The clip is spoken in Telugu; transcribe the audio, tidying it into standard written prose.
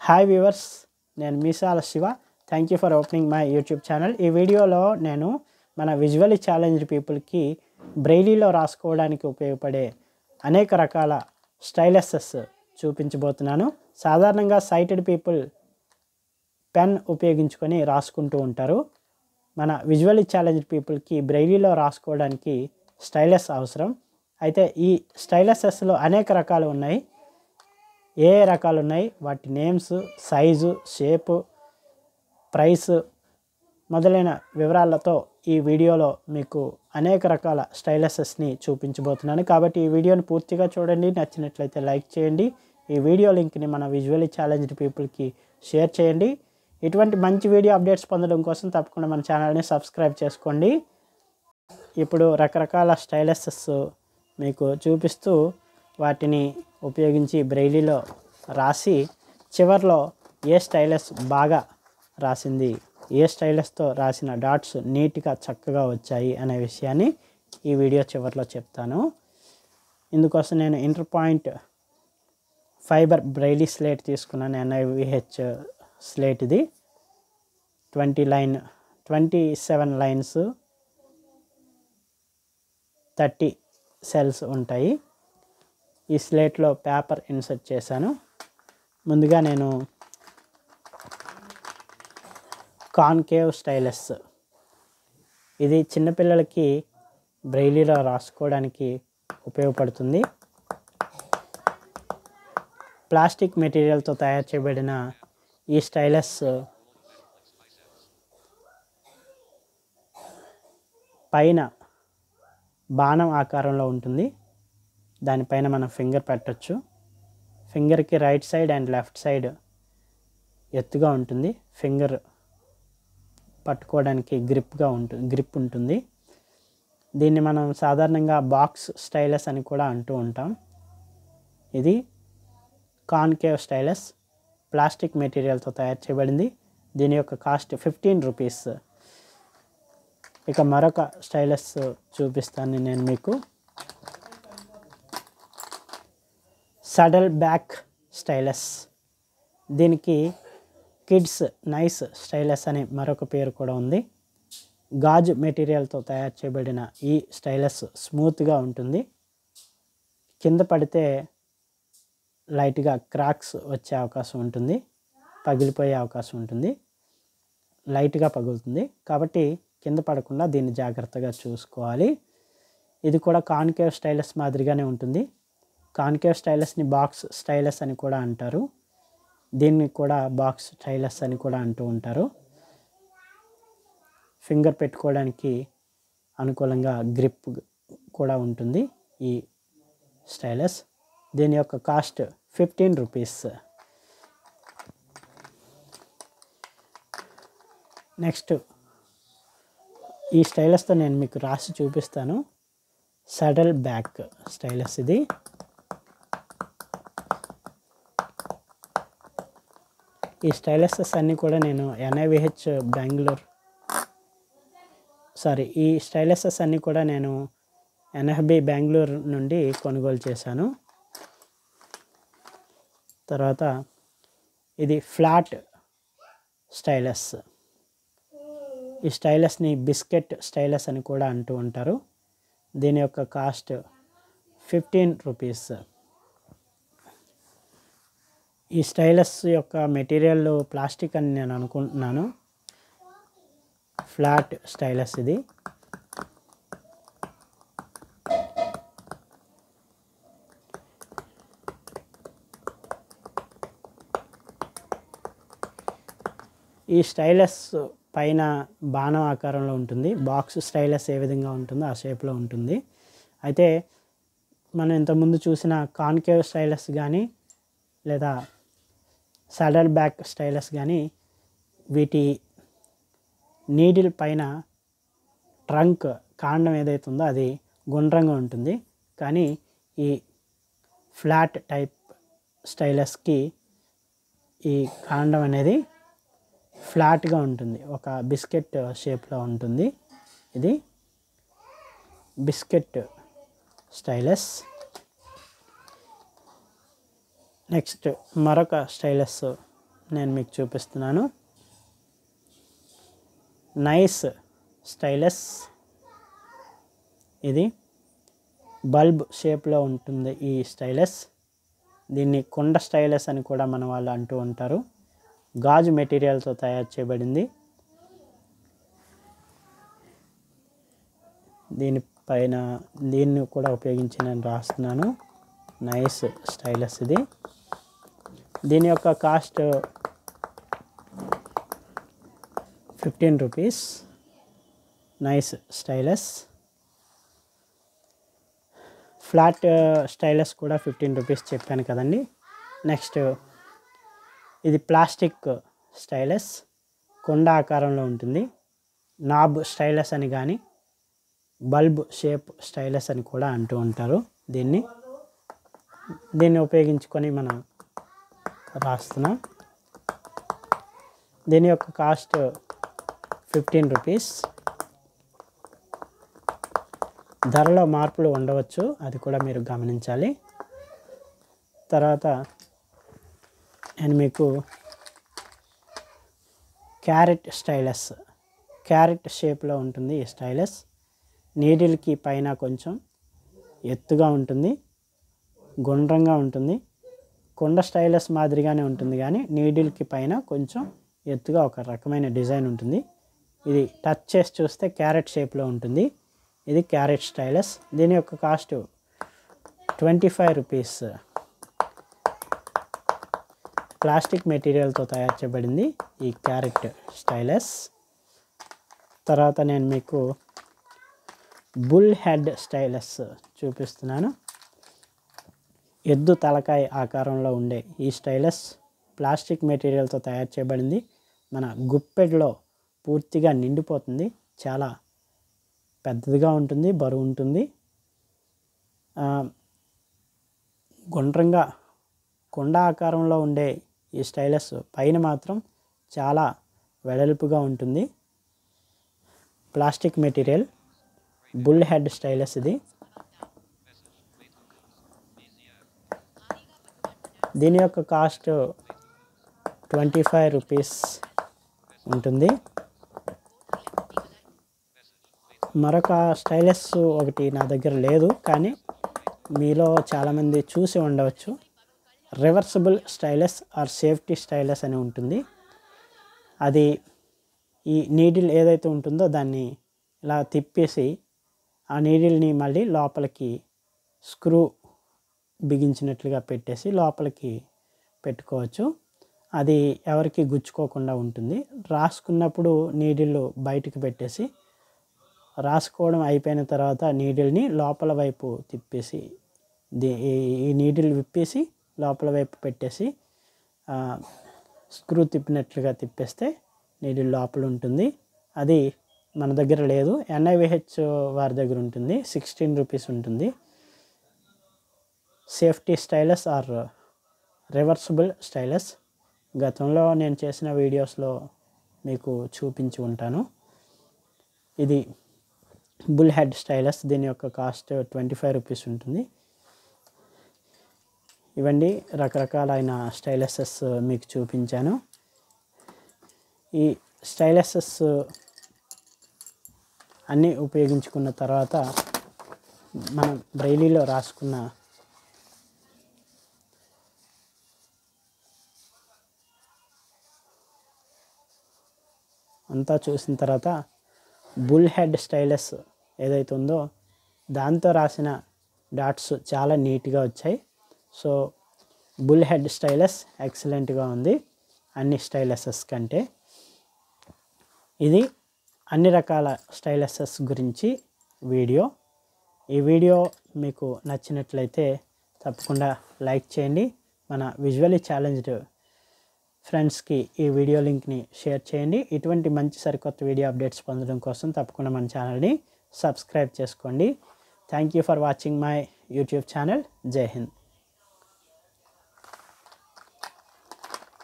హాయ్ వ్యూవర్స్, నేను Meesala Shiva. Thank you for opening my YouTube channel. ఈ వీడియోలో నేను మన విజువల్లీ ఛాలెంజ్డ్ పీపుల్కి బ్రెయిలీలో రాసుకోవడానికి ఉపయోగపడే అనేక రకాల స్టైలెసెస్ చూపించబోతున్నాను. సాధారణంగా సైటెడ్ పీపుల్ పెన్ ఉపయోగించుకొని రాసుకుంటూ ఉంటారు. మన విజువల్లీ ఛాలెంజ్డ్ పీపుల్కి బ్రెయిలీలో రాసుకోవడానికి స్టైలెస్ అవసరం. అయితే ఈ స్టైలెసెస్లో అనేక రకాలు ఉన్నాయి. ఏ రకాలు ఉన్నాయి, వాటి నేమ్స్, సైజు, షేపు, ప్రైస్ మొదలైన వివరాలతో ఈ వీడియోలో మీకు అనేక రకాల స్టైలెసెస్ని చూపించబోతున్నాను. కాబట్టి ఈ వీడియోని పూర్తిగా చూడండి. నచ్చినట్లయితే లైక్ చేయండి. ఈ వీడియో లింక్ని మన విజువల్లీ ఛాలెంజ్డ్ పీపుల్కి షేర్ చేయండి. ఇటువంటి మంచి వీడియో అప్డేట్స్ పొందడం కోసం తప్పకుండా మన ఛానల్ని సబ్స్క్రైబ్ చేసుకోండి. ఇప్పుడు రకరకాల స్టైలెసెస్ మీకు చూపిస్తూ వాటిని ఉపయోగించి బ్రెయిలీలో రాసి చివర్లో ఏ స్టైలెస్ బాగా రాసింది, ఏ స్టైలెస్తో రాసిన డాట్స్ నీట్గా చక్కగా వచ్చాయి అనే విషయాన్ని ఈ వీడియో చివర్లో చెప్తాను. ఇందుకోసం నేను inter point fibre Braille slate తీసుకున్నాను. NIVH స్లేట్ ఇది 27 లైన్స్ 30 సెల్స్ ఉంటాయి. ఈ స్లేట్లో పేపర్ ఇన్సర్ట్ చేశాను. ముందుగా నేను కాన్కేవ్ స్టైలెస్, ఇది చిన్నపిల్లలకి బ్రెయిలీలో రాసుకోవడానికి ఉపయోగపడుతుంది. ప్లాస్టిక్ మెటీరియల్తో తయారు చేయబడిన ఈ స్టైలెస్ పైన బాణం ఆకారంలో ఉంటుంది. దానిపైన మనం ఫింగర్ పెట్టచ్చు. ఫింగర్కి right side and left side ఎత్తుగా ఉంటుంది. ఫింగర్ పట్టుకోవడానికి గ్రిప్ ఉంటుంది. దీన్ని మనం సాధారణంగా బాక్స్ స్టైలెస్ అని కూడా అంటూ ఉంటాం. ఇది కాన్కేవ్ స్టైలెస్, ప్లాస్టిక్ మెటీరియల్తో తయారు చేయబడింది. దీని యొక్క కాస్ట్ 15 రూపీస్. ఇక మరొక స్టైలెస్ చూపిస్తాను నేను మీకు. సడల్ బ్యాక్ స్టైలెస్, దీనికి కిడ్స్ నైస్ స్టైలెస్ అనే మరొక పేరు కూడా ఉంది. గాజు మెటీరియల్తో తయారు చేయబడిన ఈ స్టైలెస్ స్మూత్గా ఉంటుంది. కింద పడితే లైట్గా క్రాక్స్ వచ్చే అవకాశం ఉంటుంది, పగిలిపోయే అవకాశం ఉంటుంది, లైట్గా పగులుతుంది. కాబట్టి కింద పడకుండా దీన్ని జాగ్రత్తగా చూసుకోవాలి. ఇది కూడా కాన్కేవ్ స్టైలెస్ మాదిరిగానే ఉంటుంది. కాన్కేవ్ స్టైలెస్ని బాక్స్ స్టైలెస్ అని కూడా అంటారు. దీన్ని కూడా బాక్స్ స్టైలెస్ అని కూడా అంటూ ఉంటారు. ఫింగర్ పెట్టుకోవడానికి అనుకూలంగా గ్రిప్ కూడా ఉంటుంది ఈ స్టైలెస్. దీని యొక్క కాస్ట్ 15 రూపీస్. నెక్స్ట్ ఈ స్టైలెస్తో నేను మీకు రాసి చూపిస్తాను. సడల్ బ్యాక్ స్టైలెస్ ఇది. ఈ స్టైలెసెస్ అన్నీ కూడా నేను ఈ స్టైలెసెస్ అన్నీ కూడా నేను NFB బెంగళూరు నుండి కొనుగోలు చేశాను. తర్వాత ఇది ఫ్లాట్ స్టైలెస్. ఈ స్టైలెస్ని బిస్కెట్ స్టైలెస్ అని కూడా అంటూ ఉంటారు. దీని యొక్క కాస్ట్ 15 రూపీస్. ఈ స్టైలెస్ యొక్క మెటీరియల్ ప్లాస్టిక్ అని నేను అనుకుంటున్నాను. ఫ్లాట్ స్టైలెస్ ఇది. ఈ స్టైలెస్ పైన బాణం ఆకారంలో ఉంటుంది. బాక్స్ స్టైలెస్ ఏ విధంగా ఉంటుందో ఆ షేప్లో ఉంటుంది. అయితే మనం ఇంతకుముందు చూసిన కాన్కేవ్ స్టైలెస్ కానీ లేదా సడల్ బ్యాక్ స్టైలెస్ కానీ వీటి నీడిల్ పైన ట్రంక్ కాండం ఏదైతే ఉందో అది గుండ్రంగా ఉంటుంది. కానీ ఈ ఫ్లాట్ టైప్ స్టైలెస్కి ఈ కాండం అనేది ఫ్లాట్గా ఉంటుంది, ఒక బిస్కెట్ షేప్లో ఉంటుంది. ఇది బిస్కెట్ స్టైలెస్. నెక్స్ట్ మరొక స్టైలెస్ నేను మీకు చూపిస్తున్నాను. Nice stylus. ఇది బల్బ్ షేప్లో ఉంటుంది ఈ స్టైలస్. దీన్ని కొండ స్టైలస్ అని కూడా మన వాళ్ళు అంటూ ఉంటారు. గాజు మెటీరియల్తో తయారు చేయబడింది. దీనిపైన దీన్ని కూడా ఉపయోగించి నేను రాస్తున్నాను. నైస్ స్టైలస్ ఇది. దీని యొక్క cost 15 rupees. Nice stylus. Flat stylus కూడా 15 రూపీస్ చెప్పాను కదండి. నెక్స్ట్ ఇది ప్లాస్టిక్ స్టైలస్, కొండ ఆకారంలో ఉంటుంది. నాబ్ స్టైలస్ అని కానీ బల్బ్ షేప్ స్టైలస్ అని కూడా అంటూ ఉంటారు. దీన్ని ఉపయోగించుకొని మనం రాస్తున్నాం. దీని యొక్క కాస్ట్ 15 రూపీస్. ధరలో మార్పులు ఉండవచ్చు, అది కూడా మీరు గమనించాలి. తర్వాత నేను మీకు క్యారెట్ స్టైలస్, క్యారెట్ షేప్లో ఉంటుంది ఈ స్టైలస్. నీడిల్కి పైన కొంచెం ఎత్తుగా ఉంటుంది, గుండ్రంగా ఉంటుంది. కొండ స్టైలస్ మాదిరిగానే ఉంటుంది కానీ నీడిల్కి పైన కొంచెం ఎత్తుగా ఒక రకమైన డిజైన్ ఉంటుంది. ఇది టచ్ చేసి చూస్తే క్యారెట్ షేప్లో ఉంటుంది. ఇది క్యారెట్ స్టైలస్. దీని యొక్క కాస్ట్ 25 రూపీస్. ప్లాస్టిక్ మెటీరియల్తో తయారు చేయబడింది ఈ క్యారెట్ స్టైలస్. తర్వాత నేను మీకు బుల్ హెడ్ స్టైలస్ చూపిస్తున్నాను. ఎద్దు తలకాయ ఆకారంలో ఉండే ఈ స్టైలస్ ప్లాస్టిక్ మెటీరియల్తో తయారు చేయబడింది. మన గుప్పెట్లో పూర్తిగా నిండిపోతుంది. చాలా పెద్దదిగా ఉంటుంది, బరువు ఉంటుంది. గుండ్రంగా కొండ ఆకారంలో ఉండే ఈ స్టైలస్ పైన మాత్రం చాలా వెడల్పుగా ఉంటుంది. Plastic material bull head stylus ఇది. దీని యొక్క కాస్ట్ 25 రూపీస్ ఉంటుంది. మరొక స్టైలస్ ఒకటి నా దగ్గర లేదు, కానీ మీలో చాలామంది చూసి ఉండవచ్చు. Reversible stylus or safety stylus అని ఉంటుంది. అది ఈ నీడిల్ ఏదైతే ఉంటుందో దాన్ని ఇలా తిప్పేసి ఆ నీడిల్ని మళ్ళీ లోపలికి స్క్రూ బిగించినట్లుగా పెట్టేసి లోపలికి పెట్టుకోవచ్చు. అది ఎవరికి గుచ్చుకోకుండా ఉంటుంది. రాసుకున్నప్పుడు నీడిల్ బయటికి పెట్టేసి రాసుకోవడం అయిపోయిన తర్వాత నీడిల్ని లోపల వైపు తిప్పేసి ఈ నీడిల్ విప్పేసి లోపల వైపు పెట్టేసి స్క్రూ తిప్పినట్లుగా తిప్పేస్తే నీడిల్ లోపల ఉంటుంది. అది మన దగ్గర లేదు. NIVH వారి దగ్గర ఉంటుంది. 16 రూపీస్ ఉంటుంది. Safety stylus or reversible stylus గతంలో నేను చేసిన వీడియోస్లో మీకు చూపించి ఉంటాను. ఇది బుల్ హెడ్ స్టైలస్. దీని యొక్క కాస్ట్ 25 రూపీస్ ఉంటుంది. ఇవన్నీ రకరకాలైన స్టైలసెస్ మీకు చూపించాను. ఈ స్టైలసెస్ అన్నీ ఉపయోగించుకున్న తర్వాత మనం బ్రైలీలో రాసుకున్న అంతా చూసిన తర్వాత బుల్ హెడ్ స్టైలస్ ఏదైతే ఉందో దాంతో రాసిన డాట్స్ చాలా నీట్గా వచ్చాయి. సో బుల్ హెడ్ స్టైలస్ ఎక్సలెంట్గా ఉంది అన్ని స్టైలసెస్ కంటే. ఇది అన్ని రకాల స్టైలసెస్ గురించి వీడియో. ఈ వీడియో మీకు నచ్చినట్లయితే తప్పకుండా లైక్ చేయండి. మన విజువల్లీ ఛాలెంజ్డ్ ఫ్రెండ్స్కి ఈ వీడియో లింక్ని షేర్ చేయండి. ఇటువంటి మంచి సరికొత్త వీడియో అప్డేట్స్ పొందడం కోసం తప్పకుండా మన ఛానల్ని సబ్స్క్రైబ్ చేసుకోండి. Thank you for watching my YouTube channel. జై హింద్.